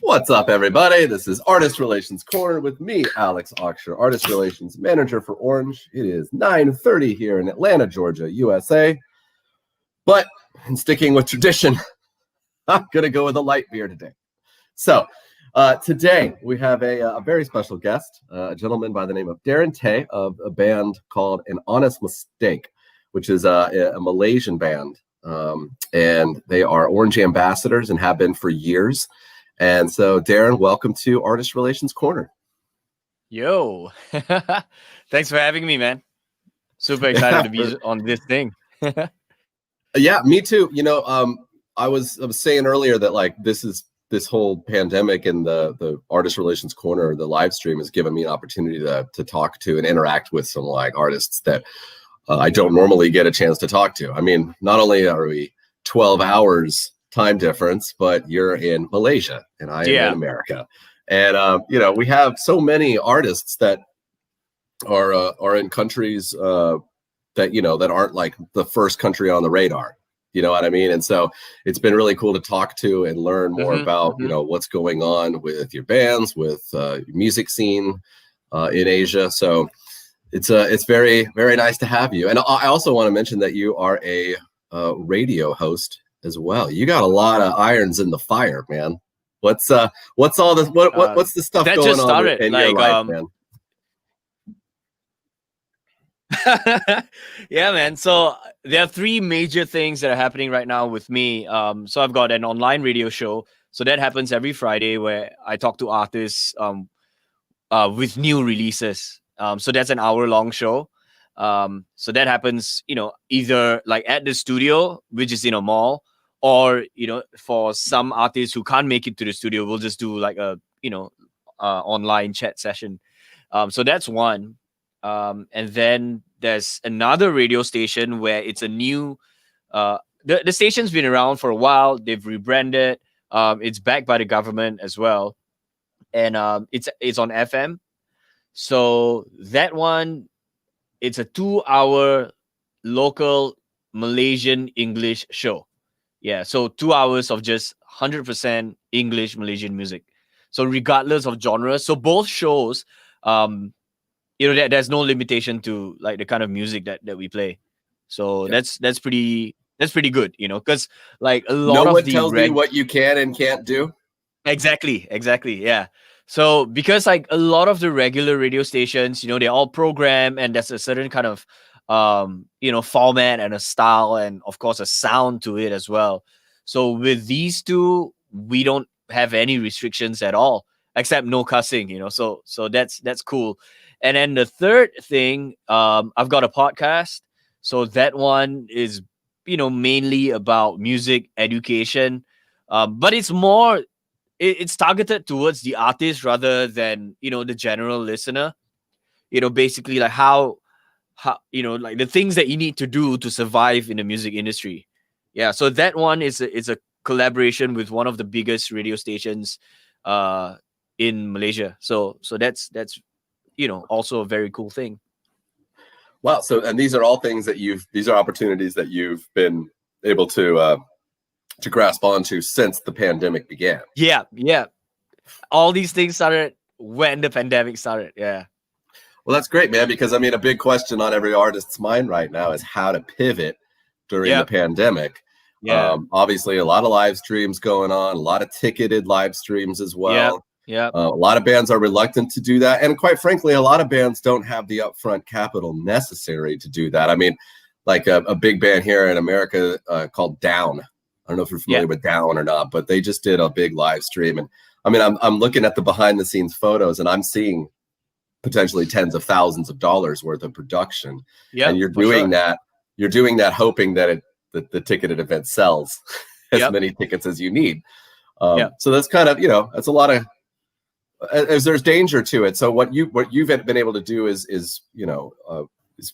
What's up, everybody? This is Artist Relations Corner with me, Alex Oxher, Artist Relations Manager for Orange. It is 9:30 here in Atlanta, Georgia, USA. But in sticking with tradition, I'm going to go with a light beer today. So today we have a very special guest, a gentleman by the name of Darren Teh of a band called An Honest Mistake, which is a Malaysian band. And they are Orange ambassadors and have been for years. And so, Darren, welcome to Artist Relations Corner. Yo, thanks for having me, man. Super excited to be on this thing. Yeah, me too. You know, I was saying earlier that like this whole pandemic and the Artist Relations Corner, the live stream, has given me an opportunity to talk to and interact with some like artists that I don't normally get a chance to talk to. I mean, not only are we 12 hours time difference, but you're in Malaysia and I am in America, and you know, we have so many artists that are in countries that, you know, that aren't like the first country on the radar, you know what I mean? And so it's been really cool to talk to and learn more about you know, what's going on with your bands, with music scene in Asia. So it's very, very nice to have you. And I also want to mention that you are a radio host as well. You got a lot of irons in the fire, man. What's all this? What's the stuff that going just started, on in like, your life, man? Yeah, man. So there are three major things that are happening right now with me. So I've got an online radio show. So that happens every Friday where I talk to artists with new releases. So that's an hour-long show. So that happens, you know, either like at the studio, which is in a mall, or, you know, for some artists who can't make it to the studio, we'll just do like a, you know, online chat session. So that's one. And then there's another radio station where it's a new, the station's been around for a while. They've rebranded. It's backed by the government as well. And it's on FM. So that one, it's a 2-hour local Malaysian English show. Yeah, so 2 hours of just 100% English Malaysian music. So regardless of genre, so both shows, you know, there's no limitation to like the kind of music that we play. So that's pretty good, you know, because like a lot of no one the tells me what you can and can't do. Exactly, yeah. So because like a lot of the regular radio stations, you know, they're all programmed and there's a certain kind of you know, format and a style and of course a sound to it as well. So with these two, we don't have any restrictions at all except no cussing, you know. So that's cool. And then the third thing, I've got a podcast. So that one is, you know, mainly about music education, but it's more it's targeted towards the artist rather than, you know, the general listener. You know, basically like how you know, like the things that you need to do to survive in the music industry. Yeah, so that one is a collaboration with one of the biggest radio stations in Malaysia. So that's you know, also a very cool thing. Wow. So, and these are all things that these are opportunities that you've been able to grasp onto since the pandemic began. Yeah. All these things started when the pandemic started. Yeah. Well, that's great, man, because I mean, a big question on every artist's mind right now is how to pivot during the pandemic. Yeah. Obviously, a lot of live streams going on, a lot of ticketed live streams as well. Yeah. A lot of bands are reluctant to do that. And quite frankly, a lot of bands don't have the upfront capital necessary to do that. I mean, like a big band here in America called Down. I don't know if you're familiar with Down or not, but they just did a big live stream. And I mean, I'm looking at the behind the scenes photos and I'm seeing potentially tens of thousands of dollars worth of production. Yeah, and you're doing that hoping that the ticketed event sells as many tickets as you need. So that's kind of, you know, that's a lot of as there's danger to it. So what you've been able to do is you know,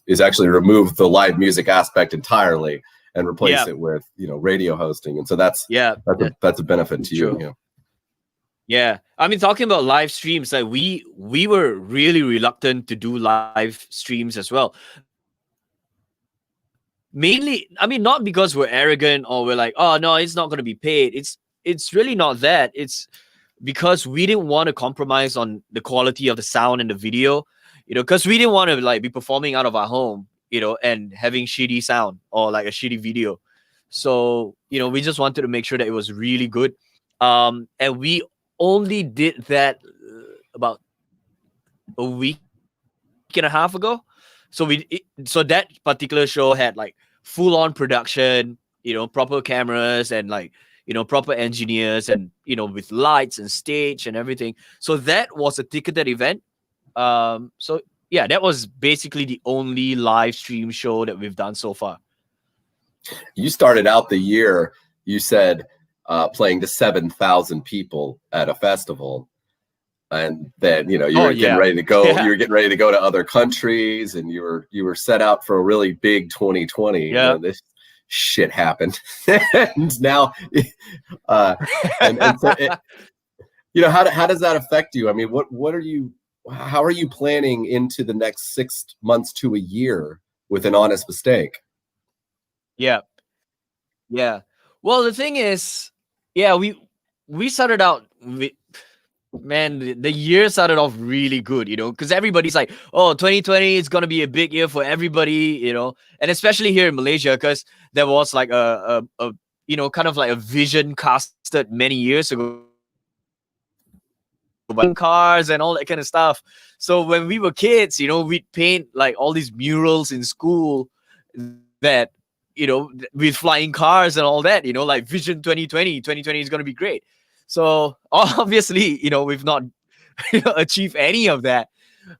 is actually remove the live music aspect entirely and replace it with, you know, radio hosting. And so that's a benefit to you. Yeah. Yeah, I mean, talking about live streams, like we were really reluctant to do live streams as well. mainly, I mean, not because we're arrogant or we're like, oh no, it's not going to be paid. It's really not that. It's because we didn't want to compromise on the quality of the sound and the video, because we didn't want to like be performing out of our home, and having shitty sound or like a shitty video. So, we just wanted to make sure that it was really good. And we only did that about a week and a half ago. So that particular show had like full on production, proper cameras and like, proper engineers and, with lights and stage and everything. So that was a ticketed event. So yeah, that was basically the only live stream show that we've done so far. You started out the year, you said, playing to 7,000 people at a festival. And then, you were getting ready to go. Yeah. You were getting ready to go to other countries, and you were set out for a really big 2020. Yeah. This shit happened, and now, and so how does that affect you? I mean, how are you planning into the next 6 months to a year with an honest mistake? Yeah. Well, the thing is, we started out with. Man, the year started off really good, because everybody's like, oh, 2020 is going to be a big year for everybody, and especially here in Malaysia, because there was like a kind of like a vision casted many years ago about cars and all that kind of stuff. So when we were kids, we'd paint like all these murals in school that, with flying cars and all that, like Vision 2020 is going to be great. So obviously, we've not achieved any of that.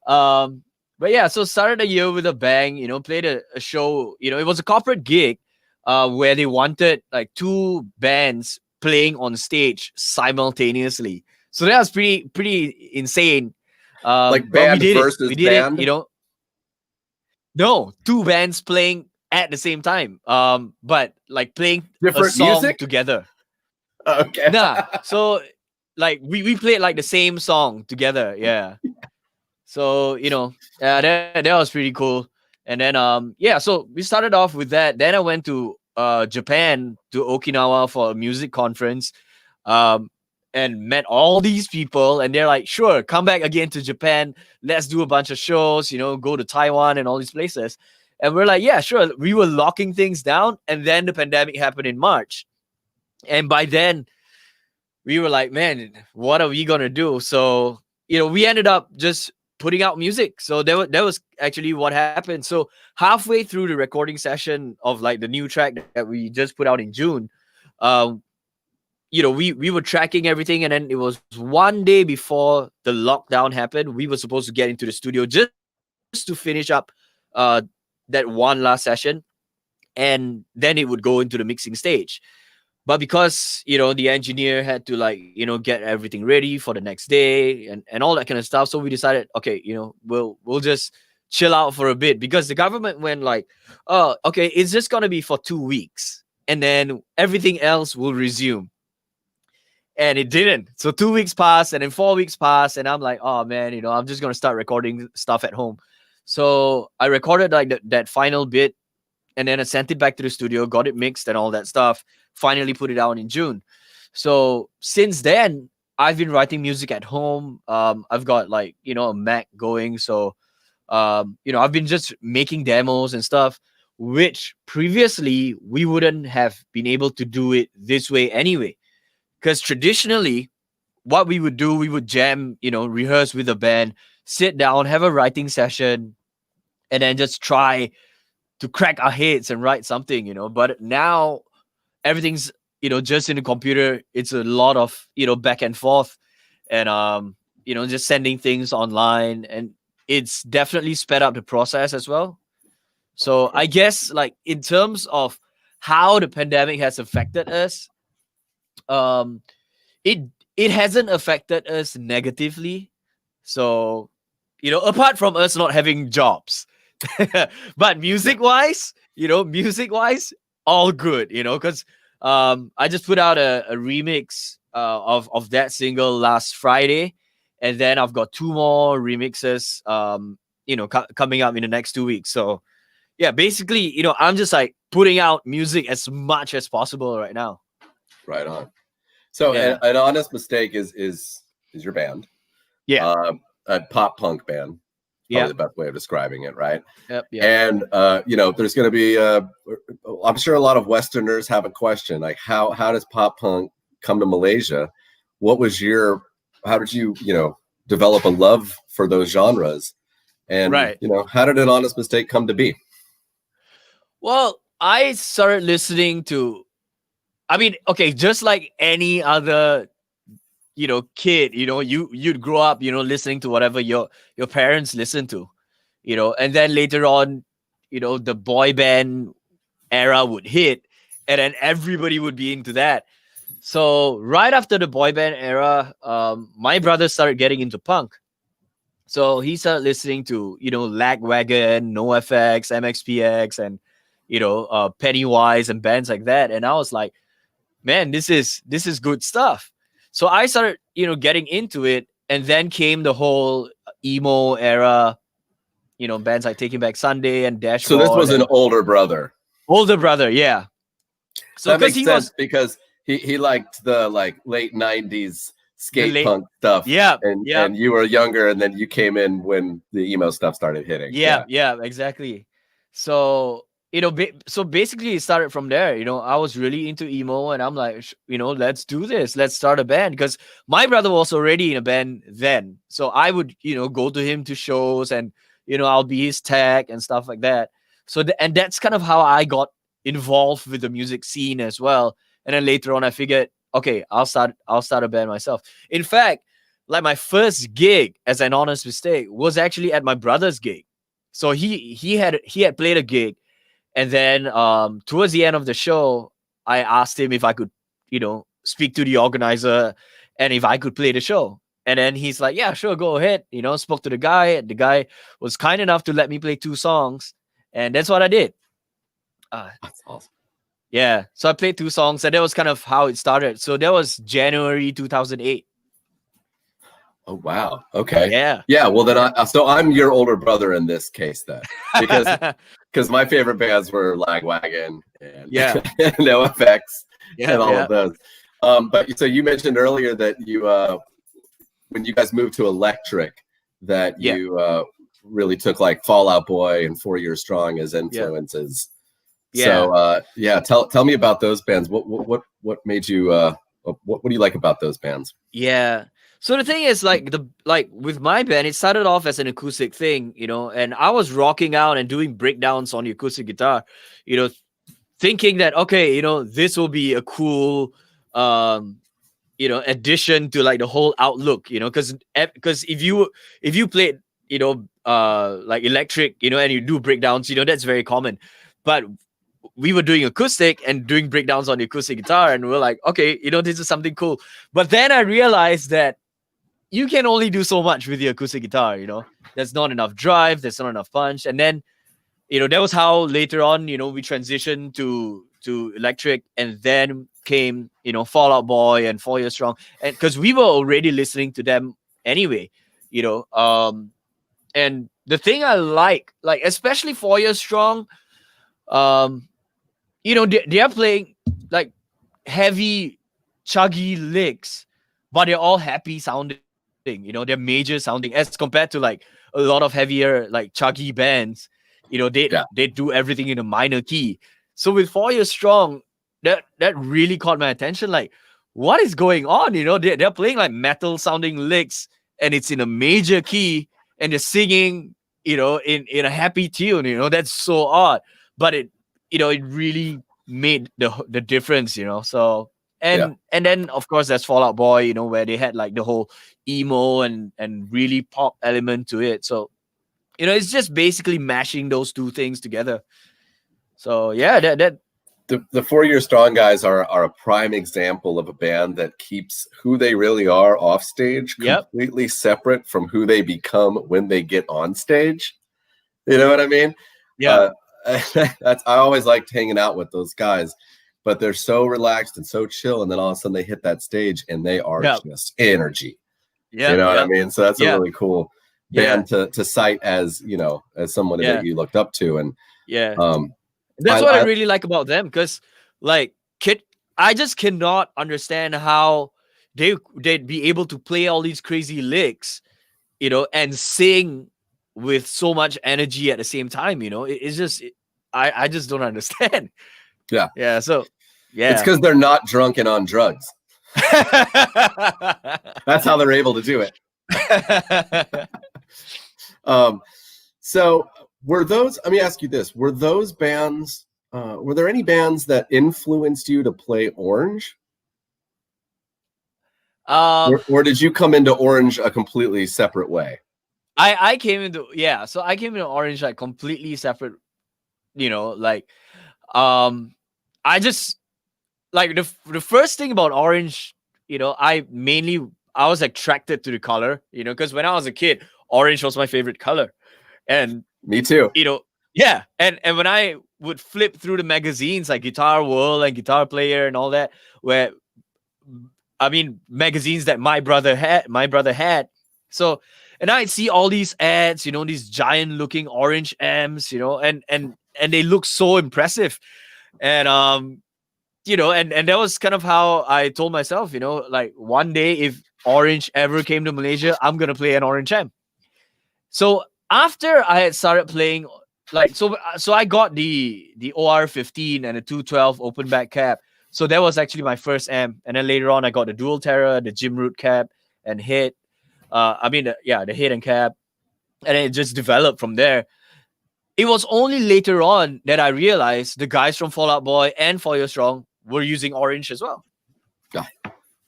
But yeah, so started the year with a bang, played a show, it was a corporate gig where they wanted like 2 bands playing on stage simultaneously. So that was pretty insane. Like band versus band? No, 2 bands playing at the same time. But like playing different a song music together. Okay. Nah, so like we played like the same song together, yeah. So that was pretty cool. And then so we started off with that. Then I went to Japan, to Okinawa, for a music conference, and met all these people. And they're like, sure, come back again to Japan. Let's do a bunch of shows. Go to Taiwan and all these places. And we're like, yeah, sure. We were locking things down, and then the pandemic happened in March. And by then, we were like, man, what are we going to do? So, we ended up just putting out music. So that was actually what happened. So halfway through the recording session of like the new track that we just put out in June, we were tracking everything. And then it was one day before the lockdown happened. We were supposed to get into the studio just to finish up that one last session. And then it would go into the mixing stage. But because, the engineer had to like, get everything ready for the next day and all that kind of stuff. So we decided, okay, we'll just chill out for a bit, because the government went like, oh, okay, it's just going to be for 2 weeks and then everything else will resume. And it didn't. So 2 weeks passed, and then 4 weeks passed. And I'm like, oh man, I'm just going to start recording stuff at home. So I recorded like that final bit. And then I sent it back to the studio, got it mixed and all that stuff. Finally put it out in June. So since then, I've been writing music at home. I've got like, a Mac going. So, I've been just making demos and stuff, which previously we wouldn't have been able to do it this way anyway. Because traditionally, what we would do, we would jam, rehearse with a band, sit down, have a writing session, and then just try to crack our heads and write something, but now everything's, just in the computer. It's a lot of, back and forth and, just sending things online, and it's definitely sped up the process as well. So I guess like in terms of how the pandemic has affected us, it hasn't affected us negatively. So, apart from us not having jobs, but music wise, all good, because I just put out a remix of that single last Friday, and then I've got 2 more remixes coming up in the next 2 weeks. So yeah, basically, I'm just like putting out music as much as possible right now. Right on. So Yeah. an honest mistake is your band. Yeah. A pop punk band. Probably Yeah. the best way of describing it, right? Yep. And there's going to be I'm sure a lot of Westerners have a question like how does pop punk come to Malaysia? How did you develop a love for those genres? And Right. how did an honest mistake come to be? Well, I started listening to, I mean, okay, just like any other kid, you'd grow up, listening to whatever your parents listen to, and then later on, the boy band era would hit, and then everybody would be into that. So right after the boy band era, my brother started getting into punk. So he started listening to, Lagwagon, NoFX, MXPX, and Pennywise and bands like that. And I was like, man, this is good stuff. So I started, getting into it, and then came the whole emo era, bands like Taking Back Sunday and Dashboard. So this was an older brother. Older brother, yeah. So that makes sense because he liked the late 90s skate punk stuff. Yeah. And you were younger, and then you came in when the emo stuff started hitting. Yeah, exactly. So so basically it started from there. I was really into emo, and I'm like, let's do this. Let's start a band, because my brother was already in a band then. So I would, go to him to shows, and, I'll be his tech and stuff like that. So, and that's kind of how I got involved with the music scene as well. And then later on I figured, okay, I'll start a band myself. In fact, like my first gig as an honest mistake was actually at my brother's gig. So he had played a gig. And then towards the end of the show, I asked him if I could, speak to the organizer and if I could play the show. And then he's like, yeah, sure, go ahead. Spoke to the guy. And the guy was kind enough to let me play 2 songs. And that's what I did. That's awesome. Yeah. So I played 2 songs, and that was kind of how it started. So that was January 2008. Oh, wow. Okay. Yeah. Yeah. Well, then I'm your older brother in this case then, because my favorite bands were Lagwagon and NoFX and all of those. But so you mentioned earlier that you, when you guys moved to electric, that you really took like Fall Out Boy and 4 Year Strong as influences. So tell me about those bands. What made you? What do you like about those bands? Yeah. So the thing is, like with my band, it started off as an acoustic thing, and I was rocking out and doing breakdowns on the acoustic guitar, thinking that, okay, this will be a cool, addition to like the whole outlook, because if you play, like electric, and you do breakdowns, that's very common, but we were doing acoustic and doing breakdowns on the acoustic guitar, and we're like, okay, this is something cool. But then I realized that you can only do so much with the acoustic guitar, there's not enough drive, there's not enough punch. And then, that was how later on, we transitioned to electric, and then came, Fall Out Boy and 4 Year Strong. And because we were already listening to them anyway, and the thing I like especially 4 Year Strong, they are playing like heavy, chuggy licks, but they're all happy sounding. They're major sounding as compared to like a lot of heavier, like chuggy bands. They do everything in a minor key. So with 4 Year Strong, that really caught my attention. Like, what is going on? They're playing like metal sounding licks, and it's in a major key, and they're singing, in a happy tune. That's so odd, but it really made the difference. So. And then of course there's Fall Out Boy, where they had like the whole emo and really pop element to it. So, it's just basically mashing those 2 things together. So yeah, that the 4 Year Strong guys are a prime example of a band that keeps who they really are off stage completely separate from who they become when they get on stage. You know what I mean? Yeah. I always liked hanging out with those guys. But they're so relaxed and so chill, and then all of a sudden they hit that stage and they are just energy. Yeah, what I mean? So that's a really cool band to cite as as someone that you looked up to. And Yeah. Um, That's what I really like about them, because like I just cannot understand how they'd be able to play all these crazy licks, and sing with so much energy at the same time. It's just I just don't understand. Yeah. Yeah. So yeah, it's because they're not drunk and on drugs. That's how they're able to do it. So were those? Let me ask you this: were those bands? Were there any bands that influenced you to play Orange? Or did you come into Orange a completely separate way? I came into So I came into Orange like completely separate. Like I just like the first thing about Orange. I was attracted to the color. Because when I was a kid, orange was my favorite color, and Me too. Yeah, and when I would flip through the magazines like Guitar World and Guitar Player and all that, where magazines that my brother had. So, and I'd see all these ads, these giant looking orange amps, and they look so impressive. And and that was kind of how I told myself, like one day if Orange ever came to Malaysia, I'm gonna play an orange amp. So after I had started playing, so I got the OR15 and the 212 open back cab. So that was actually my first amp, and then later on I got the dual Terra, the Jim Root cab and head. The head and cab, and it just developed from there. It was only later on that I realized the guys from Fall Out Boy and For Your Strong were using orange as well. Yeah.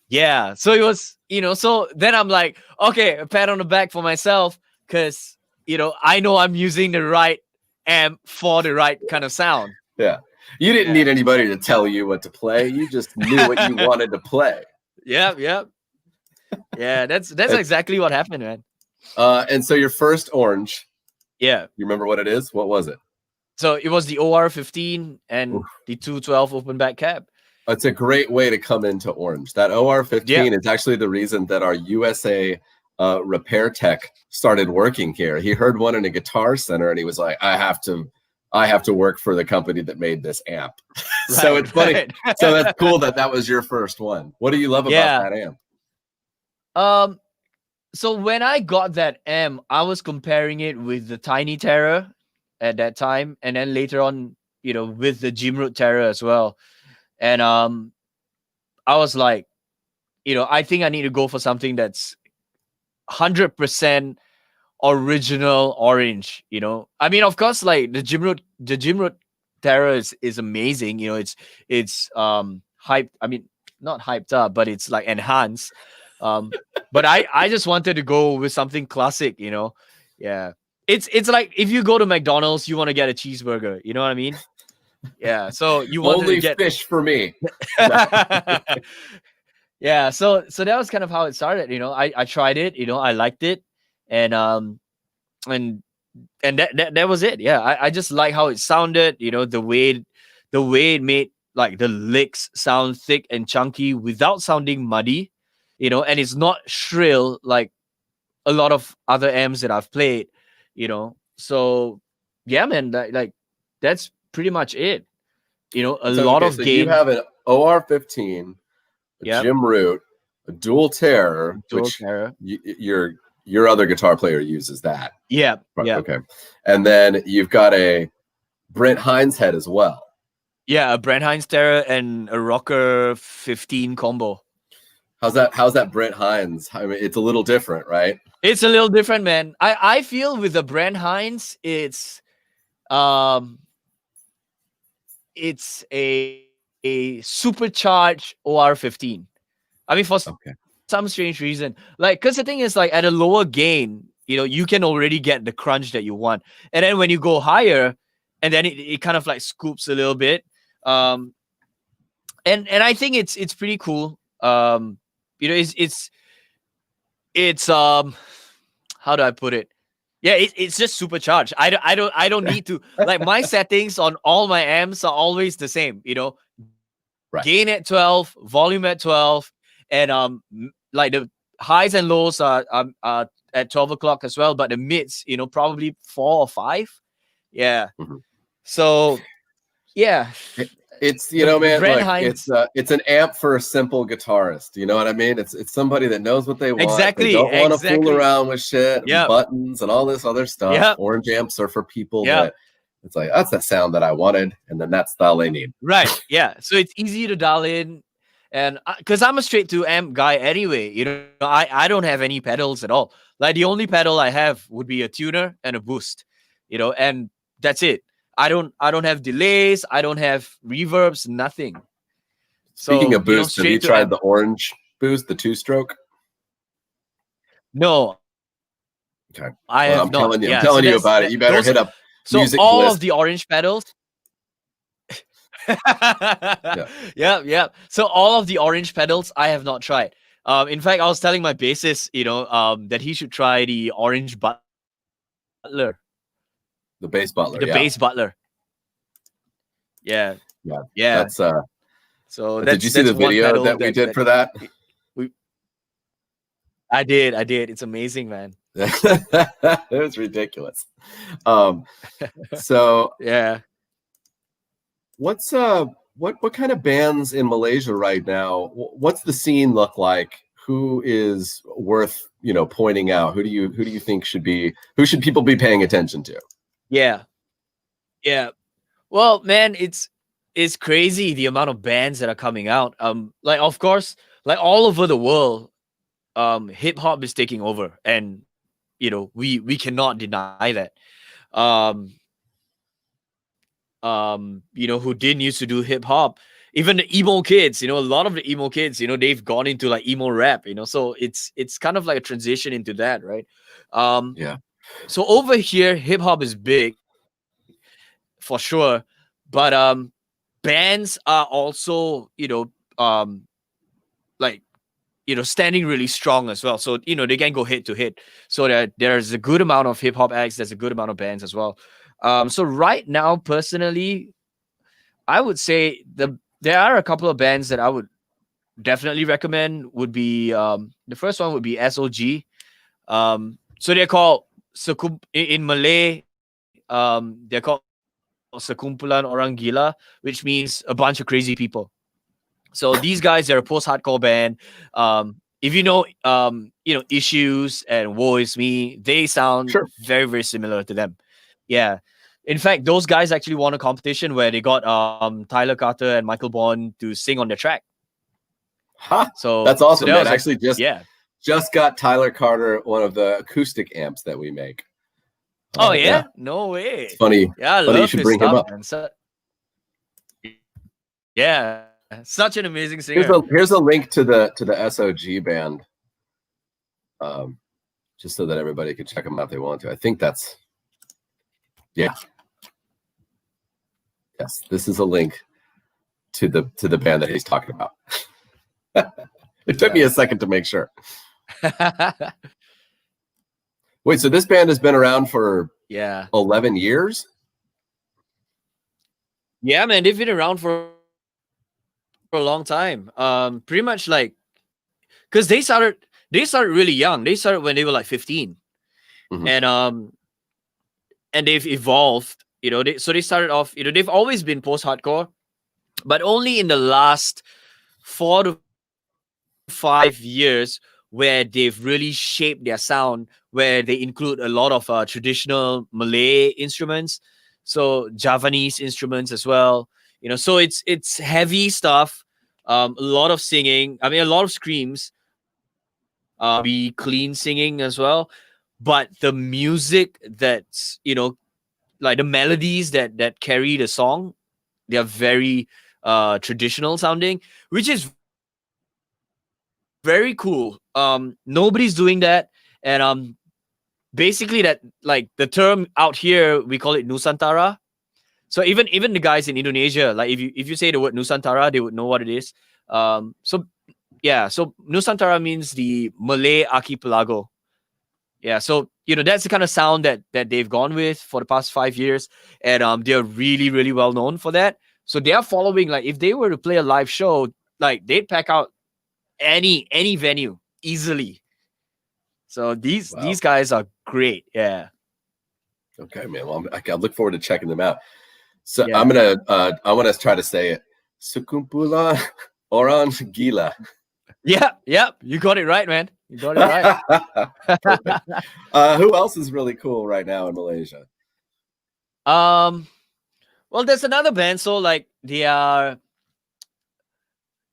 Yeah, so it was, so then I'm like, okay, a pat on the back for myself, because I know I'm using the right amp for the right kind of sound. Yeah, you didn't need anybody to tell you what to play. You just knew what you wanted to play. Yeah, that's exactly what happened, man. And so your first Orange. Yeah. You remember what it is? What was it? So it was the OR15 and the 212 open back cab. It's a great way to come into Orange. That OR15 is actually the reason that our USA repair tech started working here. He heard one in a Guitar Center and he was like, I have to work for the company that made this amp. So it's funny. So that's cool that was your first one. What do you love about that amp? So when I got that amp, I was comparing it with the Tiny Terror at that time, and then later on, with the Jim Root Terror as well. And I was like, I think I need to go for something that's 100% original orange. Of course, like the Jim Root Terror is amazing. It's hyped. Not hyped up, but it's like enhanced. But I just wanted to go with something classic. Yeah. It's like if you go to McDonald's, you want to get a cheeseburger. You know what I mean? Yeah. So you want only to get fish for me. Yeah. So that was kind of how it started. I tried it. I liked it, and that was it. Yeah. I just like how it sounded. The way it made like the licks sound thick and chunky without sounding muddy. And it's not shrill like a lot of other amps that I've played. So yeah, man, that's pretty much it. Lot of gain. You have an OR15, a Jim Root, a dual Terror, which your other guitar player uses that. Yeah. Okay. And then you've got a Brent Hines head as well. Yeah, a Brent Hines Terror and a Rocker 15 combo. How's that Brent Hines? I mean, it's a little different, right? It's a little different, man. I feel with the Brent Hines, it's a supercharged OR15. For some strange reason, because the thing is, like, at a lower gain, you can already get the crunch that you want, and then when you go higher, and then it kind of like scoops a little bit, and I think it's pretty cool. It's how do I put it? Yeah, it's just supercharged. I don't need to, like, my settings on all my amps are always the same. Gain at 12, volume at 12, and like the highs and lows are at 12 o'clock as well, but the mids, probably 4 or 5. Yeah. So yeah, It's the man, brand look, Heinz. it's an amp for a simple guitarist. You know what I mean? It's somebody that knows what they want. They Exactly, don't want to fool exactly. around with shit and Yep, buttons and all this other stuff. yep, Orange amps are for people yep. that it's like that's the sound that I wanted, and then that's all they need. Right. Yeah. So it's easy to dial in, and because I'm a straight to amp guy anyway, I don't have any pedals at all. Like the only pedal I have would be a tuner and a boost, and that's it. I don't have delays. I don't have reverbs. Nothing. Speaking So of boost, have you straight to tried amp. the orange boost, the 2-stroke? No, Okay. I Well, have I'm not. telling you, I'm Yeah. So telling you that's about it. that. You better Those. hit up So Music all Bliss. of the orange pedals. Yeah. Yeah. So all of the orange pedals I have not tried. In fact, I was telling my bassist, that he should try the orange butler, The bass butler, the yeah. bass butler. Yeah, Yeah. yeah. That's So did you see that's the one video pedal that we did for that? we. I did. It's amazing, man. It was ridiculous. So Yeah. what's what kind of bands in Malaysia right now? What's the scene look like? Who is worth pointing out? Who do you think who should people be paying attention to? Yeah. Yeah. Well, man, it's crazy the amount of bands that are coming out. Like of course, like all over the world, hip hop is taking over, and we cannot deny that. Um, who didn't used to do hip hop, even the emo kids, a lot of the emo kids, they've gone into like emo rap, so it's kind of like a transition into that, right? Yeah. So over here, hip hop is big for sure, but bands are also, like standing really strong as well. So they can go hit to hit. So there's a good amount of hip hop acts. There's a good amount of bands as well. So right now, personally, I would say there are a couple of bands that I would definitely recommend. Would be the first one would be SOG. So they're called in Malay. They're called Sekumpulan Orang Gila, which means a bunch of crazy people. So these guys are a post-hardcore band. If Issues and Woe Is Me, they sound Sure. very, very similar to them. Yeah. In fact, those guys actually won a competition where they got Tyler Carter and Michael Bond to sing on their track. Huh. So that's awesome, that man. was Actually, just got Tyler Carter one of the acoustic amps that we make. Oh yeah? No way. It's funny. Yeah, I funny you love should his bring him stuff, up. man. Yeah, such an amazing singer. Here's a link to the SOG band, just so that everybody can check them out if they want to. I think that's yes. This is a link to the band that he's talking about. It took me a second to make sure. Wait, so this band has been around for 11 years? Yeah, man, they've been around for a long time. Pretty much like, because they started really young. They started when they were like 15, and they've evolved. So they started off. They've always been post-hardcore, but only in the last 4 to 5 years where they've really shaped their sound, where they include a lot of traditional Malay instruments, so Javanese instruments as well. So it's heavy stuff, a lot of singing. I mean, a lot of screams, be clean singing as well. But the music that's like the melodies that carry the song, they are very traditional sounding, which is very cool. Nobody's doing that, and basically that, like, the term out here, we call it Nusantara. So even the guys in Indonesia, like if you say the word Nusantara, they would know what it is. So Nusantara means the Malay archipelago. Yeah, so that's the kind of sound that they've gone with for the past 5 years, and they're really, really well known for that. So they are following, like, if they were to play a live show, like, they'd pack out any venue easily. So these guys are great. Yeah. Okay, man. Well, I look forward to checking them out. So Yeah. I want to try to say it. Sekumpulan orang gila. Yeah, you got it right, man. You got it right. Perfect. Who else is really cool right now in Malaysia? Well, there's another band. So like they are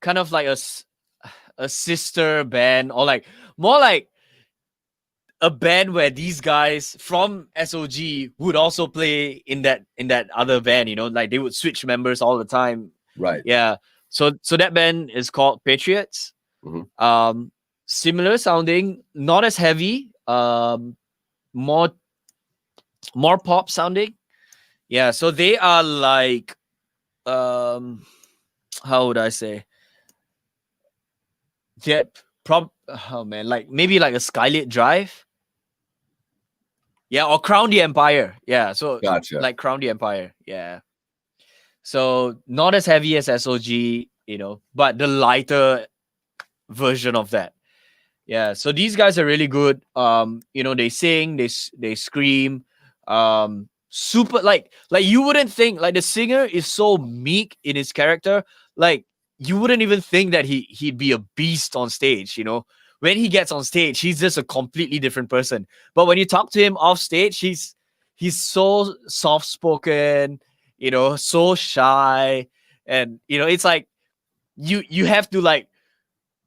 kind of like a sister band, or like more like a band where these guys from SOG would also play in that other band. You know, like they would switch members all the time. Right. Yeah. So that band is called Patriots. Mm-hmm. Similar sounding, not as heavy. More pop sounding. Yeah. So they are like how would I say? Yeah, oh man, like maybe like a Skylit Drive. Yeah, or Crown the Empire. Yeah, so Gotcha. like Crown the Empire. Yeah. So not as heavy as SOG, but the lighter version of that. Yeah. So these guys are really good. They sing, they scream. Super like you wouldn't think, like the singer is so meek in his character. Like you wouldn't even think that he'd be a beast on stage, When he gets on stage, he's just a completely different person. But when you talk to him off stage, he's so soft spoken, so shy. And it's like you have to like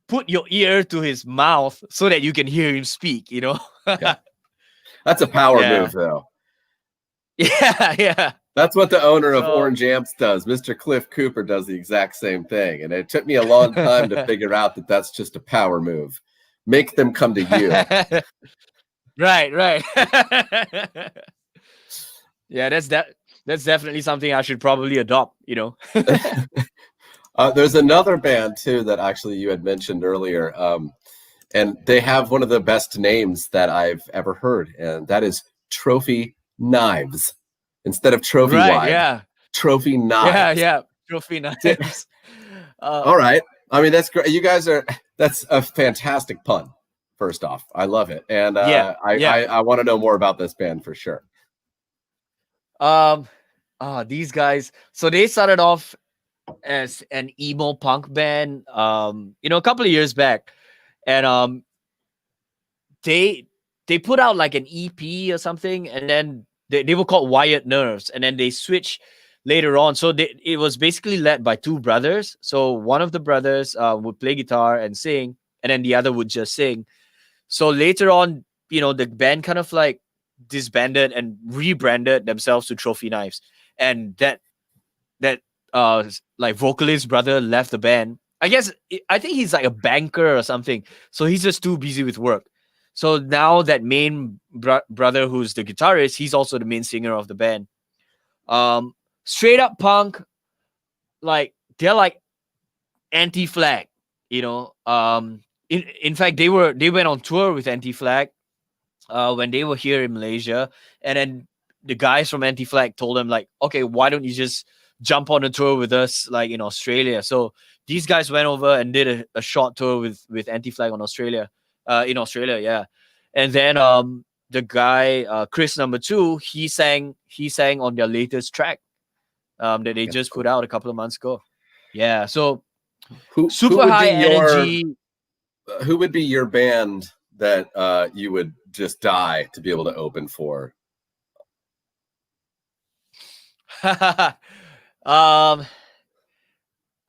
put your ear to his mouth so that you can hear him speak, Yeah. That's a power Yeah. move though. Yeah. That's what the owner of Orange Amps does. Mr. Cliff Cooper does the exact same thing. And it took me a long time to figure out that that's just a power move. Make them come to you. Right. Yeah, that's definitely something I should probably adopt, There's another band too that actually you had mentioned earlier. And they have one of the best names that I've ever heard. And that is Trophy Knives. Instead of Trophy Wide. Yeah. Trophy Knives. Yeah. Trophy Knives. All right. I mean, that's great. You guys that's a fantastic pun. First off, I love it. And I want to know more about this band for sure. These guys, so they started off as an emo punk band, a couple of years back. And they put out like an EP or something, and then they were called Wired Nerves, and then they switched later on. So it was basically led by two brothers. So one of the brothers would play guitar and sing, and then the other would just sing. So later on, the band kind of like disbanded and rebranded themselves to Trophy Knives. And that like vocalist brother left the band. I think he's like a banker or something. So he's just too busy with work. So now that main brother, who's the guitarist, he's also the main singer of the band. Straight up punk, like they're like Anti-Flag, In fact, they went on tour with Anti-Flag when they were here in Malaysia, and then the guys from Anti-Flag told them like, okay, why don't you just jump on a tour with us like in Australia? So these guys went over and did a short tour with Anti-Flag in Australia, yeah. And then the guy Chris number 2, he sang on their latest track that they just put out a couple of months ago. Yeah, so super high energy. Who would be your band that you would just die to be able to open for? I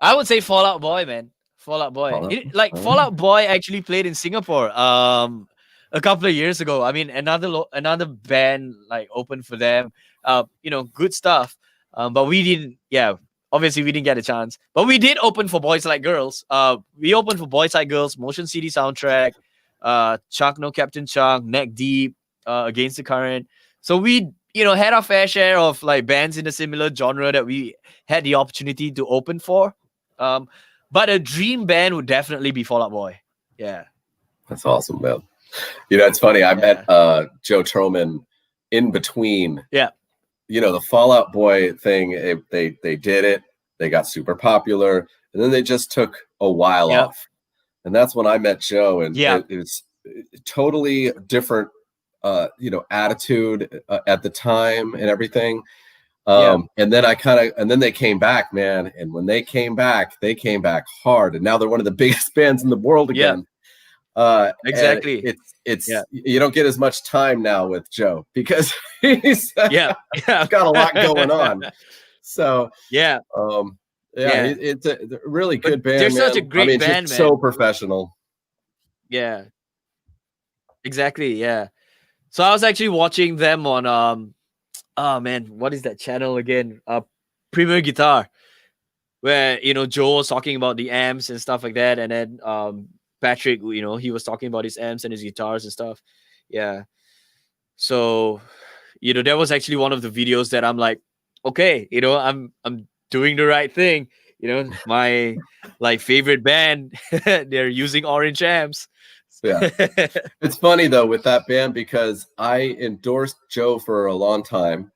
would say Fall Out Boy, man. Fall Out Boy. Fall Out Boy actually played in Singapore a couple of years ago. I mean, another band like opened for them. Good stuff. But we didn't. Yeah, obviously we didn't get a chance. But we did open for Boys Like Girls. We opened for Boys Like Girls, Motion CD Soundtrack, Chuck No Captain Chuck, Neck Deep, Against the Current. So we had our fair share of like bands in a similar genre that we had the opportunity to open for. But a dream band would definitely be Fall Out Boy. Yeah. That's awesome, man. It's funny. I met Joe Troman in between. Yeah. The Fall Out Boy thing, they did it. They got super popular, and then they just took a while off. And that's when I met Joe, and it was totally different, attitude at the time and everything. And then and then they came back, man. And when they came back hard. And now they're one of the biggest bands in the world again. Exactly. It's you don't get as much time now with Joe because he's got a lot going on. So it's a really good band. They're man. such a great band, just man. So professional. Yeah. Exactly. Yeah. So I was actually watching them on oh man, what is that channel again? Premier Guitar, where Joe was talking about the amps and stuff like that, and then Patrick, he was talking about his amps and his guitars and stuff. Yeah. So, that was actually one of the videos that I'm like, okay, I'm doing the right thing. My like favorite band, they're using orange amps. Yeah. It's funny though with that band because I endorsed Joe for a long time,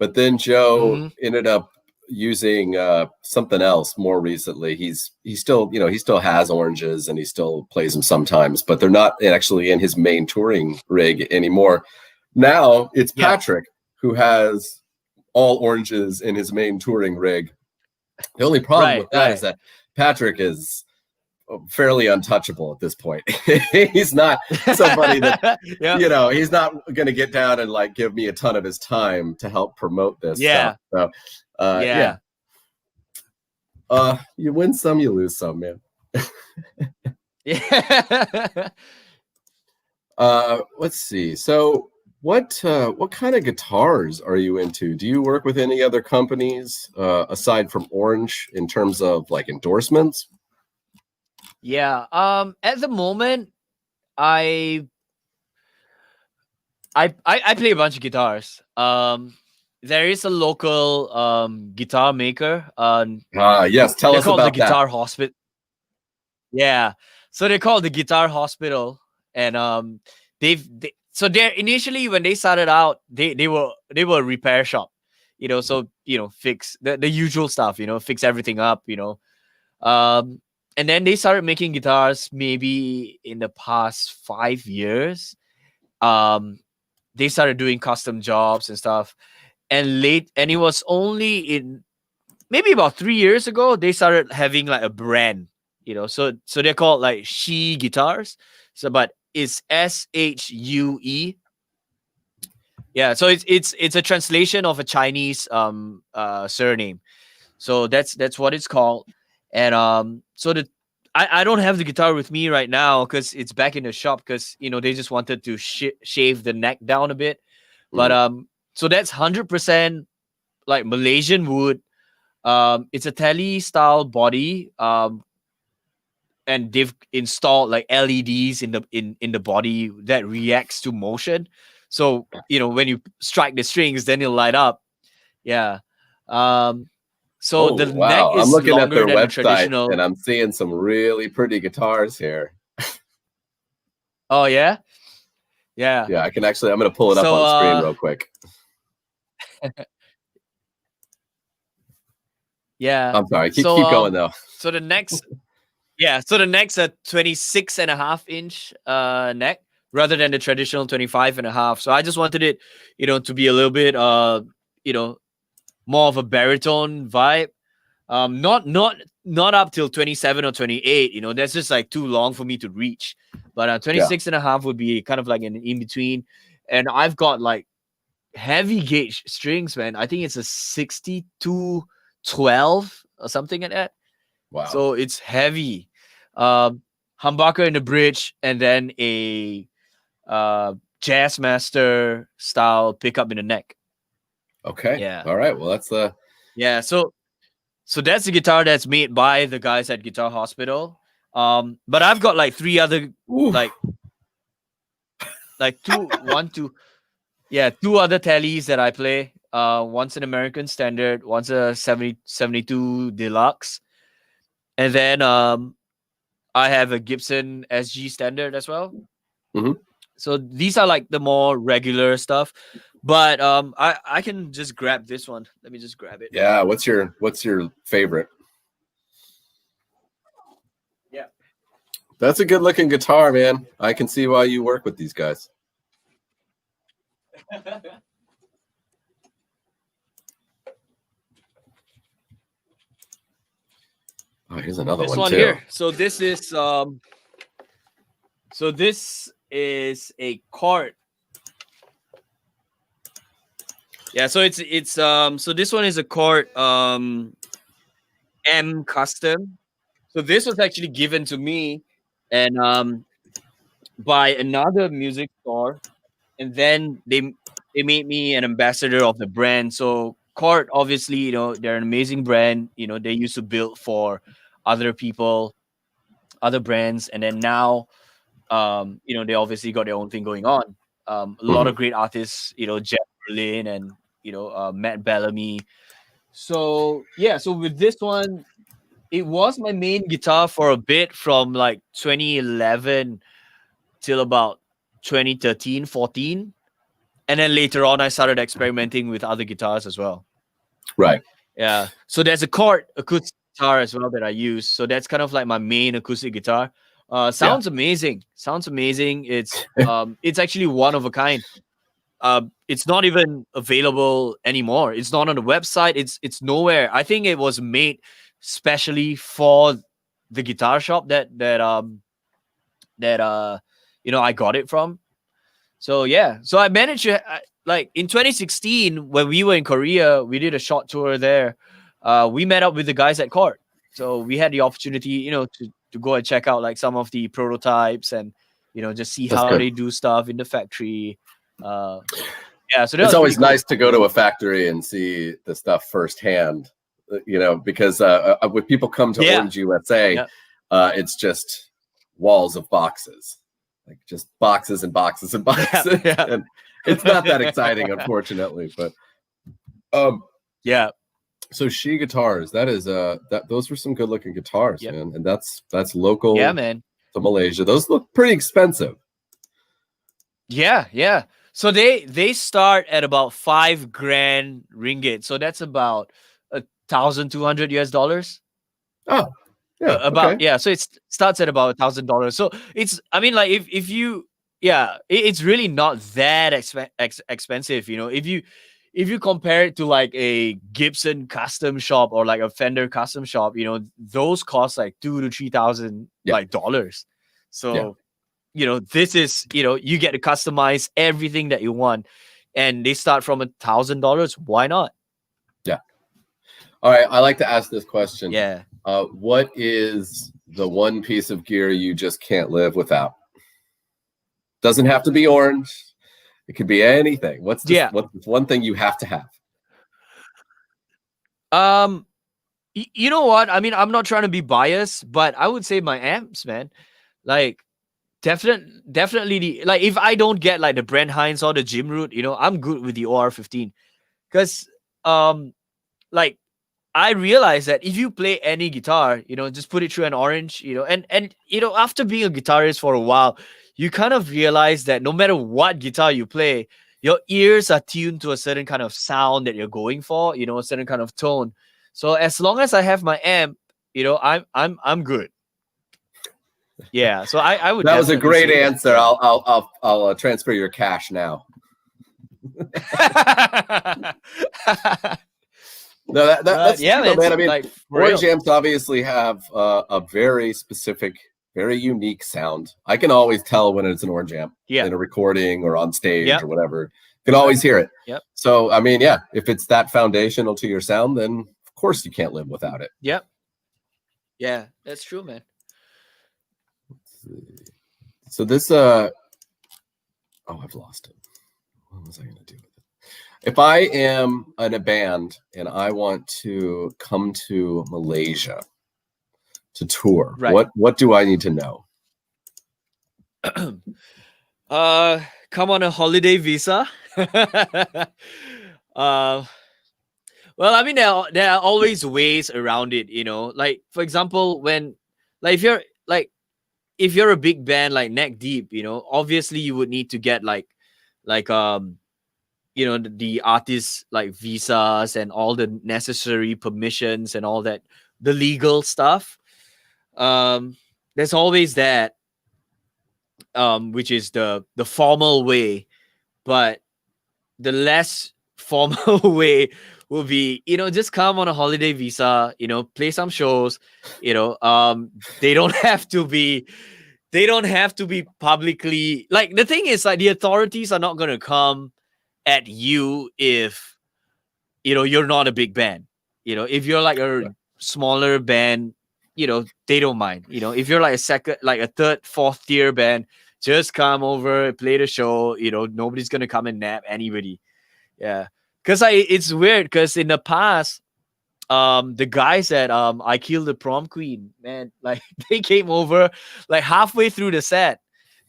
but then Joe ended up using something else more recently. He still, he still has oranges and he still plays them sometimes, but they're not actually in his main touring rig anymore. Now it's Patrick who has all oranges in his main touring rig. The only problem with that is that Patrick is fairly untouchable at this point. He's not somebody that he's not going to get down and like give me a ton of his time to help promote this stuff. So you win some, you lose some, man. Let's see. So what kind of guitars are you into? Do you work with any other companies aside from Orange in terms of like endorsements? Yeah. At the moment, I play a bunch of guitars. There is a local guitar maker. Yes, tell us about the Guitar Hospital. Yeah. So they're called the Guitar Hospital, and so they're initially when they started out, they were a repair shop, so fix the usual stuff, fix everything up, and then they started making guitars maybe in the past 5 years. They started doing custom jobs and stuff, and it was only in maybe about 3 years ago they started having like a brand, so they're called like She Guitars. So but it's SHUE. Yeah, so it's a translation of a Chinese surname. So that's what it's called. And so I don't have the guitar with me right now because it's back in the shop because they just wanted to shave the neck down a bit. But so that's 100% like Malaysian wood. It's a tele style body. And they've installed like LEDs in the body that reacts to motion. So when you strike the strings, then it'll light up. Yeah. So the neck is I'm looking at their than website traditional. and I'm seeing some really pretty guitars here. Oh yeah? Yeah. Yeah, I'm going to pull it up on screen real quick. Yeah. I'm sorry. Keep going though. So the next so the neck's a 26.5-inch neck rather than the traditional 25.5. So I just wanted it, to be a little bit more of a baritone vibe. Not up till 27 or 28, that's just like too long for me to reach. But 26.5 would be kind of like an in between. And I've got like heavy gauge strings, man. I think it's a 6212 or something like that. Wow. So it's heavy. Humbucker in the bridge, and then a Jazzmaster style pickup in the neck. Okay. Yeah. All right. Well, that's the So that's the guitar that's made by the guys at Guitar Hospital. But I've got like 3 other like 2 other tellies that I play. One's an American Standard, one's a 72 Deluxe, and then I have a Gibson SG Standard as well. So these are like the more regular stuff. But I can just grab this one. Let me just grab it. Yeah, what's your favorite? Yeah. That's a good looking guitar, man. I can see why you work with these guys. Oh, here's another This one one too. here. So this is a Chord. Yeah, so it's so this one is a Chord M Custom. So this was actually given to me and by another music store, and then they made me an ambassador of the brand. So Chord, obviously, you know, they're an amazing brand. You know, they used to build for other people, other brands, and then now, you know, they obviously got their own thing going on. A lot of great artists, you know, Jeff Berlin and Matt Bellamy. So yeah, so with this one, it was my main guitar for a bit from like 2011 till about 2013, 14. And then later on, I started experimenting with other guitars as well. Right. Yeah. So there's a Chord acoustic guitar as well that I use. So that's kind of like my main acoustic guitar. Sounds amazing. Sounds amazing. It's actually one of a kind. It's not even available anymore. It's not on the website. It's nowhere. I think it was made specially for the guitar shop that I got it from. So yeah, so I managed to like in 2016 when we were in Korea, we did a short tour there. We met up with the guys at Chord, so we had the opportunity, you know, to go and check out like some of the prototypes and just see how they do stuff in the factory. Yeah, so it's always nice to go to a factory and see the stuff firsthand. Because when people come to Orange USA, it's just walls of boxes. Like just boxes and boxes and boxes. And it's not that exciting, unfortunately. But so She Guitars, those were some good looking guitars, man. And that's local man. to Malaysia. Those look pretty expensive. Yeah. So they start at about 5 grand ringgit. So that's about $1,200 US. Oh. Yeah, so it starts at about $1,000. So it's, I mean, like if you, it's really not that expensive. If you compare it to like a Gibson custom shop or like a Fender custom shop, those cost like $2,000 to $3,000 dollars. So this is you get to customize everything that you want, and they start from $1,000. Why not? Yeah. All right, I like to ask this question. Yeah. What is the one piece of gear you just can't live without? Doesn't have to be orange. It could be anything. What's one thing you have to have? You know what? I mean, I'm not trying to be biased, but I would say my amps, man. Like, definitely like if I don't get like the Brent Hines or the Jim Root, I'm good with the OR15, because like I realized that if you play any guitar, just put it through an orange, and after being a guitarist for a while, you kind of realize that no matter what guitar you play, your ears are tuned to a certain kind of sound that you're going for, a certain kind of tone. So as long as I have my amp, I'm good. Yeah. So I would. That was a great answer. I'll transfer your cash now. No, that's true, man. I mean, like, orange amps obviously have a very specific, very unique sound. I can always tell when it's an orange amp in a recording or on stage or whatever. You can always hear it. Yep. So, I mean, if it's that foundational to your sound, then of course you can't live without it. Yep. Yeah, that's true, man. So this, I've lost it. What was I going to do with it? If I am in a band and I want to come to Malaysia to tour, what do I need to know? Come on a holiday visa. Well, I mean, there are always ways around it, like, for example, when, like, if you're a big band like Neck Deep, obviously you would need to get like the artists like visas and all the necessary permissions and all that, the legal stuff. There's always that, which is the formal way, but the less formal way will be, just come on a holiday visa, play some shows, they don't have to be publicly, like, the thing is, like, the authorities are not going to come at you if you're not a big band. If you're like a smaller band, they don't mind. If you're like a third, fourth tier band, just come over, play the show. Nobody's gonna come and nab anybody. Yeah, because it's weird, because in the past, the guys at I Killed the Prom Queen, man, like, they came over like halfway through the set.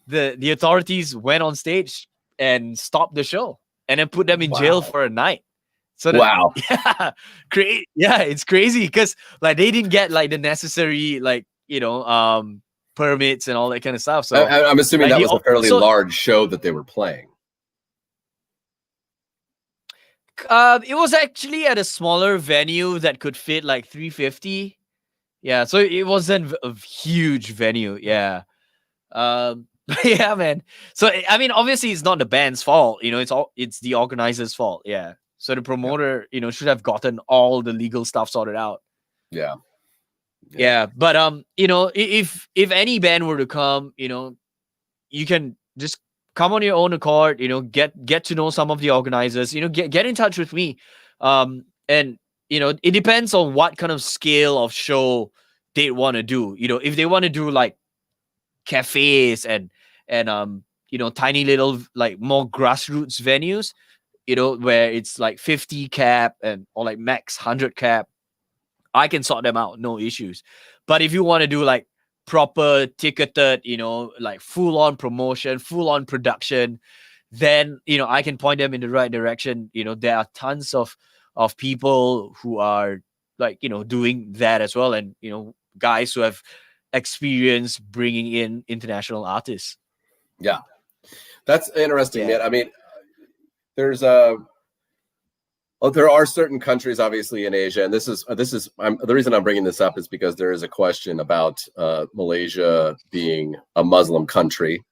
The authorities went on stage and stopped the show and then put them in jail for a night. So wow. Yeah, yeah, it's crazy, because like they didn't get like the necessary, like, permits and all that kind of stuff. So I'm assuming like, that was a fairly large show that they were playing. It was actually at a smaller venue that could fit like 350. Yeah, so it wasn't a huge venue. Yeah. Yeah, man. So I mean, obviously, it's not the band's fault. It's the organizer's fault. Yeah. So the promoter, should have gotten all the legal stuff sorted out. Yeah. Yeah. But if any band were to come, you can just come on your own accord. Get to know some of the organizers. Get in touch with me. And it depends on what kind of scale of show they want to do. If they want to do like cafes and tiny little, like, more grassroots venues, where it's like 50 cap or like max 100 cap, I can sort them out, no issues. But if you want to do like proper ticketed, like full on promotion, full on production, then I can point them in the right direction. There are tons of people who are like doing that as well, and guys who have experience bringing in international artists. Yeah, that's interesting, man. I mean, there are certain countries, obviously, in Asia, and this is the reason I'm bringing this up is because there is a question about Malaysia being a Muslim country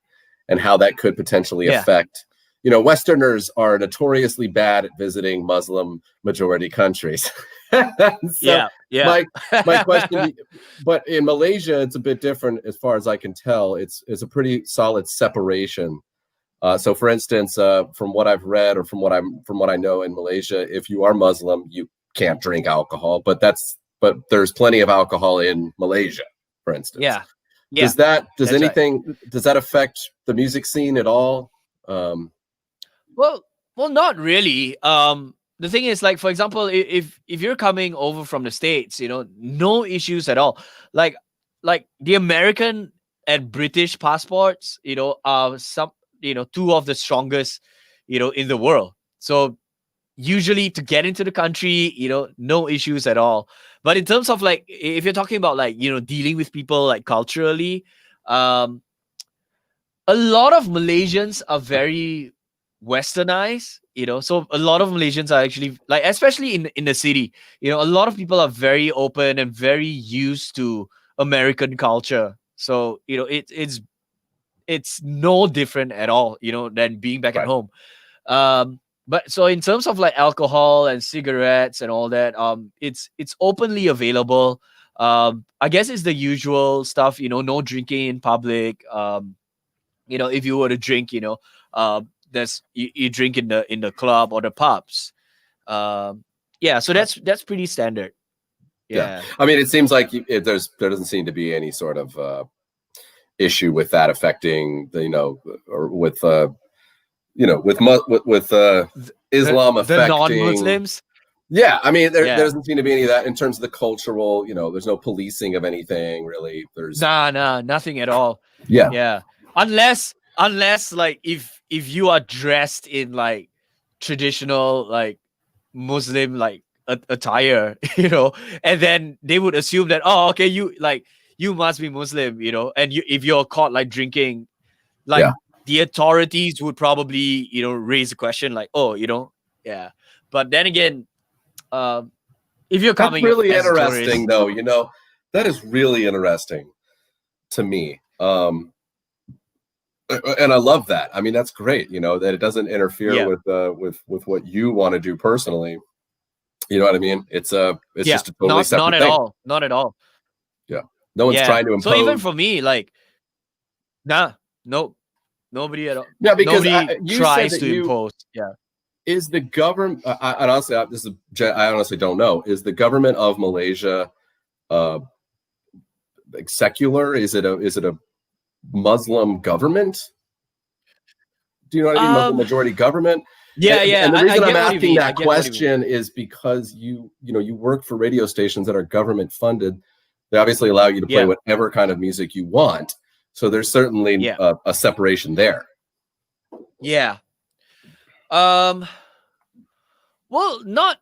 and how that could potentially affect. Westerners are notoriously bad at visiting Muslim majority countries. So my question, but in Malaysia, it's a bit different as far as I can tell. It's a pretty solid separation. So, for instance, from what I've read or from what I know in Malaysia, if you are Muslim, you can't drink alcohol. But there's plenty of alcohol in Malaysia, for instance. Yeah. Does that affect the music scene at all? Well, not really. The thing is, like, for example, if you're coming over from the States, no issues at all. Like the American and British passports, are two of the strongest, in the world. So usually to get into the country, no issues at all. But in terms of like, if you're talking about like, dealing with people like culturally, a lot of Malaysians are very westernized, so a lot of Malaysians are actually, like, especially in the city, a lot of people are very open and very used to American culture. So it's no different at all, than being back at home. But so in terms of like alcohol and cigarettes and all that, it's openly available. I guess it's the usual stuff, no drinking in public. If you were to drink, there's you drink in the club or the pubs. So that's pretty standard. Yeah. I mean, it seems like there doesn't seem to be any sort of issue with that affecting or with Islam affecting the non-Muslims. Yeah, I mean, there doesn't seem to be any of that in terms of the cultural. There's no policing of anything really. There's nothing at all. Yeah. Unless like if you are dressed in like traditional like Muslim like attire, and then they would assume that, oh, okay, you must be Muslim, and if you're caught like drinking, like the authorities would probably raise a question like, oh, but then again, if you're coming, that's really interesting tourist, though. That is really interesting to me. And I love that. I mean, that's great. That it doesn't interfere with what you want to do personally. You know what I mean? It's just a totally not separate at thing. all. Not at all. Yeah. No one's trying to impose. So even for me, like, nah, nope, nobody at all. Yeah, because nobody you tries said that to impose. Yeah. Is the government? I honestly, I honestly don't know. Is the government of Malaysia like secular? Is it a Muslim government? Do you know what I mean? Muslim majority government. And the reason I'm asking that question is because you work for radio stations that are government funded. They obviously allow you to play whatever kind of music you want. So there's certainly a separation there. Yeah. Well, not.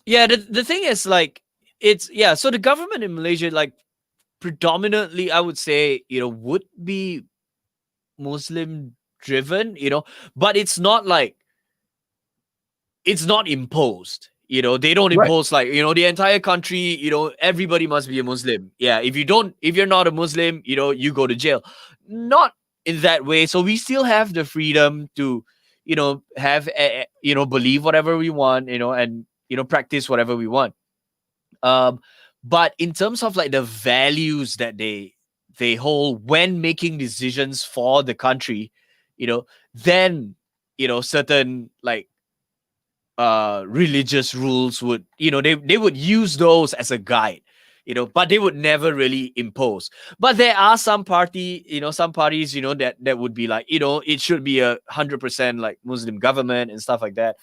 Yeah, the thing is, like, it's so the government in Malaysia, like, predominantly, I would say, would be Muslim driven, but it's not like, it's not imposed. They don't impose like, the entire country, everybody must be a Muslim. Yeah, if you're not a Muslim, you go to jail. Not in that way. So we still have the freedom to, have, believe whatever we want, and, practice whatever we want. But in terms of like the values that they hold when making decisions for the country, then, certain like religious rules would, they would use those as a guide, but they would never really impose. But there are some parties, that would be like, it should be 100% like Muslim government and stuff like that.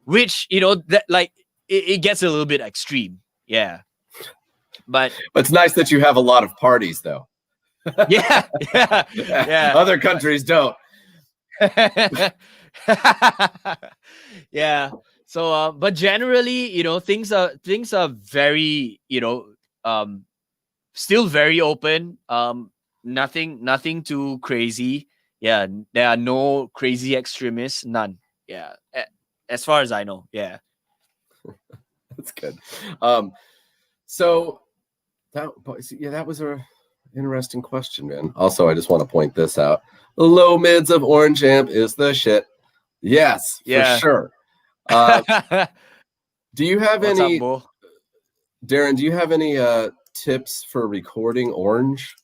Which, that like it gets a little bit extreme. Yeah. But it's nice that you have a lot of parties though. Yeah. Other countries don't. Yeah. So but generally, things are very, still very open. Nothing too crazy. Yeah, there are no crazy extremists, none. Yeah. As far as I know. Yeah. That's good. So that was a interesting question, man. Also, I just want to point this out. The low mids of Orange Amp is the shit. Yes, for sure. Do you have any, Darren, do you have any tips for recording Orange?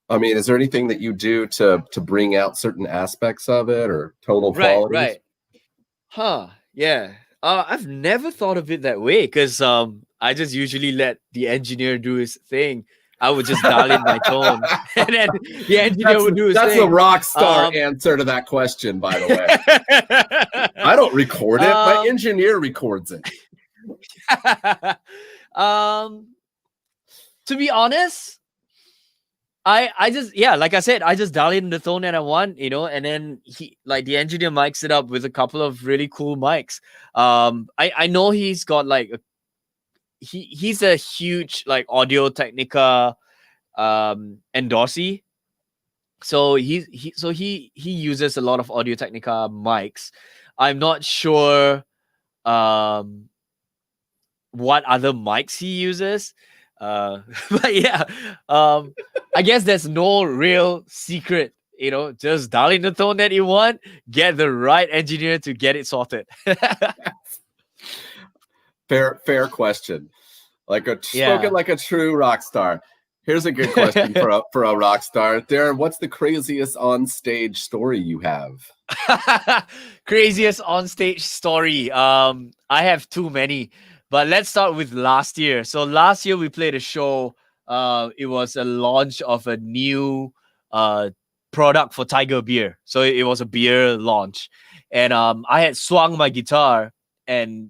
I mean, is there anything that you do to bring out certain aspects of it or tonal qualities? Right. Huh. Yeah. I've never thought of it that way because I just usually let the engineer do his thing. I would just dial in my tone, and then the engineer would do his thing. That's a rock star answer to that question, by the way. I don't record it. My engineer records it. To be honest, I just, like I said, I just dial in the tone that I want, and then the engineer mics it up with a couple of really cool mics. I know he's got like he's a huge like Audio Technica endorsee. So he uses a lot of Audio Technica mics. I'm not sure what other mics he uses. But yeah, I guess there's no real secret, just dial in the tone that you want, get the right engineer to get it sorted. Fair question. Spoken like a true rock star. Here's a good question for a rock star. Darren, what's the craziest on stage story you have? Craziest on stage story. I have too many, but let's start with last year. So last year we played a show. It was a launch of a new product for Tiger Beer. So it was a beer launch, and I had swung my guitar, and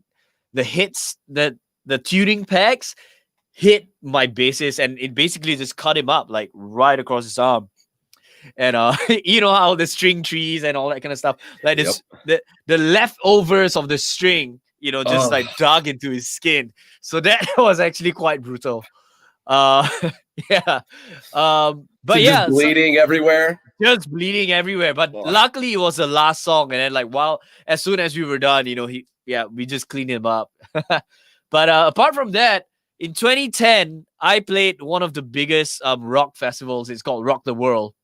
the hits that the tuning pegs hit my bassist, and it basically just cut him up like right across his arm. And you know how the string trees and all that kind of stuff, like this, the leftovers of the string, just like dug into his skin. So that was actually quite brutal. Yeah. But just bleeding everywhere. Just bleeding everywhere. But luckily it was the last song, and then as soon as we were done, we just cleaned him up. But apart from that, in 2010, I played one of the biggest rock festivals. It's called Rock the World.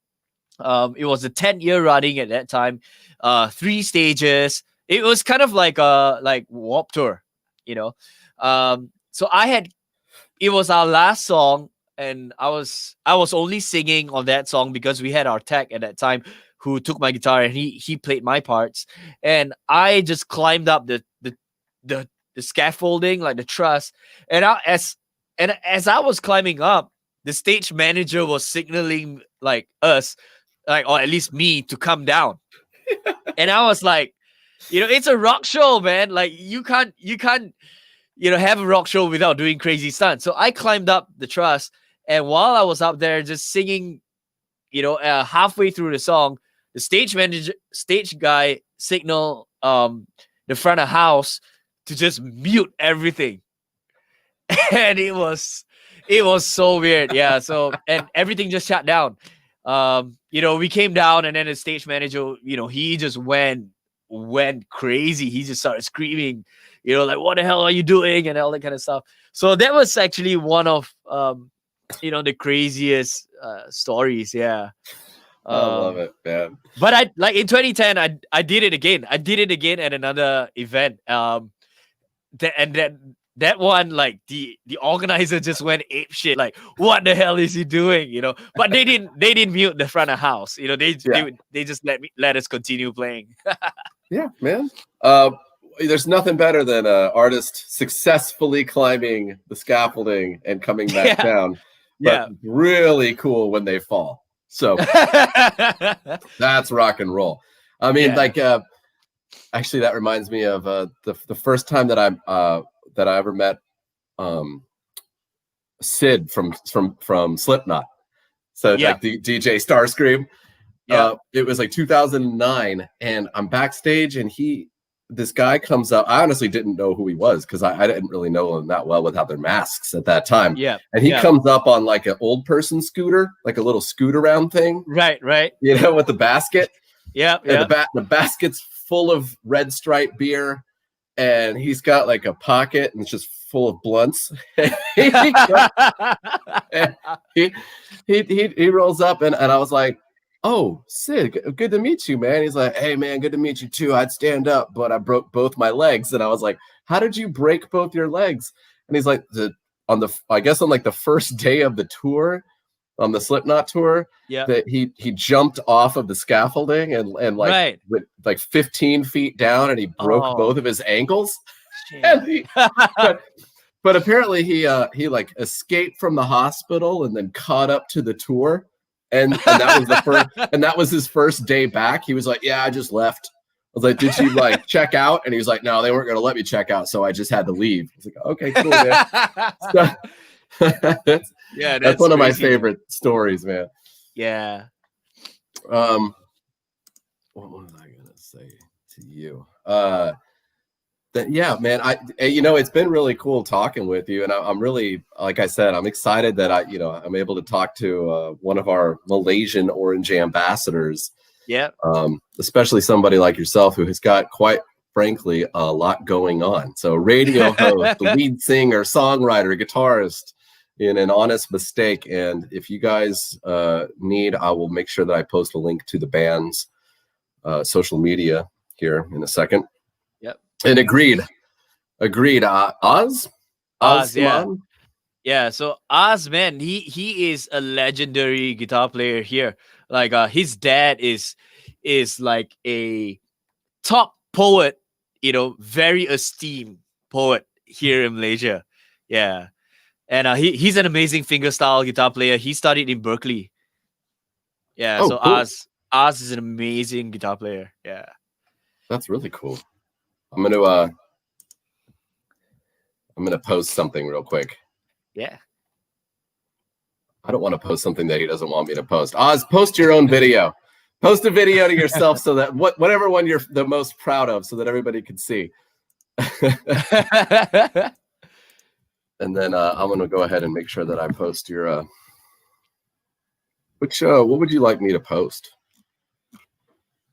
It was a 10-year running at that time. 3 stages. it was kind of like a Warped Tour, you know. So it was our last song, and I was only singing on that song because we had our tech at that time who took my guitar, and he played my parts, and I just climbed up the scaffolding, like the truss, and as I was climbing up, the stage manager was signaling like us, like, or at least me, to come down. And I was like, it's a rock show, man. Like you can't have a rock show without doing crazy stunts. So I climbed up the truss, and while I was up there just singing, halfway through the song, the stage guy signal the front of house to just mute everything. And it was so weird. Yeah. So, and everything just shut down. We came down, and then the stage manager, he just went crazy. He just started screaming, like, what the hell are you doing? And all that kind of stuff. So that was actually one of, the craziest stories. Yeah. I love it, man. But in 2010, I did it again. I did it again at another event. That one, like the organizer just went ape shit. Like, what the hell is he doing? But they didn't mute the front of house. They just let us continue playing. Yeah, man. There's nothing better than an artist successfully climbing the scaffolding and coming back down. But really cool when they fall. So that's rock and roll. I mean, actually, that reminds me of the first time that I ever met Sid from Slipknot. So like the DJ Starscream. It was like 2009, and I'm backstage, and this guy comes up. I honestly didn't know who he was because I didn't really know them that well without their masks at that time. Yeah. And he comes up on like an old person scooter, like a little scoot around thing. Right. With the basket. Yeah. The basket's full of Red Stripe beer, and he's got like a pocket, and it's just full of blunts. he rolls up, and I was like, "Oh, Sid, good to meet you, man." He's like, "Hey, man, good to meet you too. I'd stand up, but I broke both my legs." And I was like, "How did you break both your legs?" And he's like, on like the first day of the tour, on the Slipknot tour, that he jumped off of the scaffolding and went like 15 feet down, and he broke both of his ankles. And but apparently he like escaped from the hospital and then caught up to the tour. And that was his first day back. He was like, "Yeah, I just left." I was like, "Did you like check out?" And he was like, "No, they weren't going to let me check out, so I just had to leave." I was like, "Okay, cool, man." That's one of my favorite stories, man. Yeah. What was I gonna say to you? Yeah, man. It's been really cool talking with you, and I'm really, like I said, I'm excited that I'm able to talk to one of our Malaysian Orange ambassadors. Yeah. Especially somebody like yourself who has got, quite frankly, a lot going on. So, radio host, lead singer, songwriter, guitarist, in An Honest Mistake. And if you guys need, I will make sure that I post a link to the band's social media here in a second. And agreed. Oz, yeah. So Oz, man, he is a legendary guitar player here. Like his dad is like a top poet, very esteemed poet here in Malaysia. Yeah, and he's an amazing fingerstyle guitar player. He studied in Berkeley. Yeah, cool. Oz is an amazing guitar player. Yeah, that's really cool. I'm gonna post something real quick. Yeah. I don't want to post something that he doesn't want me to post. Oz, post your own video. Post a video to yourself so that whatever one you're the most proud of, so that everybody can see. And then I'm gonna go ahead and make sure that I post your what would you like me to post?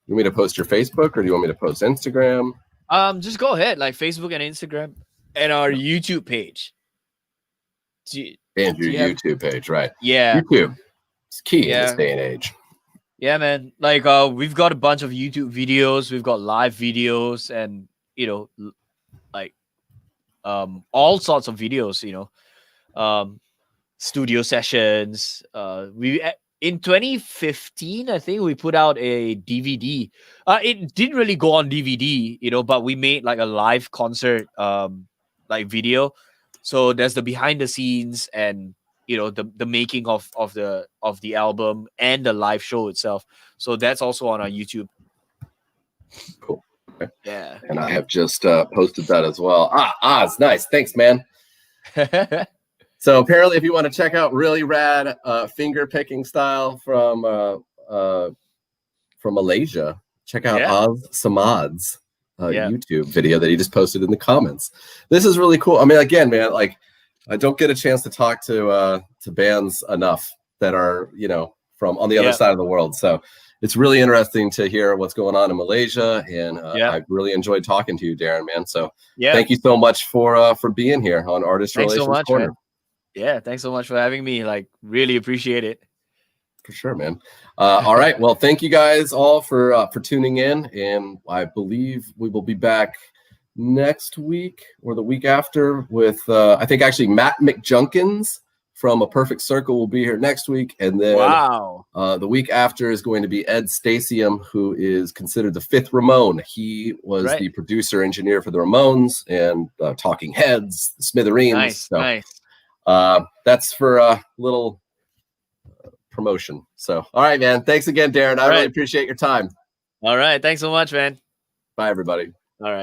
You want me to post your Facebook, or do you want me to post Instagram? Just go ahead, like Facebook and Instagram and our YouTube page. And your YouTube page, right? Yeah. YouTube. It's key in this day and age. Yeah, man. Like we've got a bunch of YouTube videos, we've got live videos, and like all sorts of videos. Studio sessions. We in 2015, I think we put out a DVD. It didn't really go on DVD, but we made like a live concert, like video. So there's the behind the scenes and the making of the album and the live show itself. So that's also on our YouTube. Cool. Okay. Yeah. And I have just posted that as well. It's nice. Thanks, man. So apparently, if you want to check out really rad finger picking style from Malaysia, check out Oz Samad's YouTube video that he just posted in the comments. This is really cool. I mean, again, man, like I don't get a chance to talk to bands enough that are from on the other side of the world. So it's really interesting to hear what's going on in Malaysia, and I really enjoyed talking to you, Darren, man. So thank you so much for being here on Artist Relations Corner. Man. Yeah, thanks so much for having me. Like, really appreciate it. For sure, man. All right. Well, thank you guys all for tuning in, and I believe we will be back next week or the week after with I think actually Matt McJunkins from A Perfect Circle will be here next week, and then the week after is going to be Ed Stasium, who is considered the fifth Ramone. He was the producer engineer for the Ramones and Talking Heads, the Smithereens. Nice. That's for a little promotion. So, all right, man. Thanks again, Darren. I really appreciate your time. All right. Thanks so much, man. Bye, everybody. All right.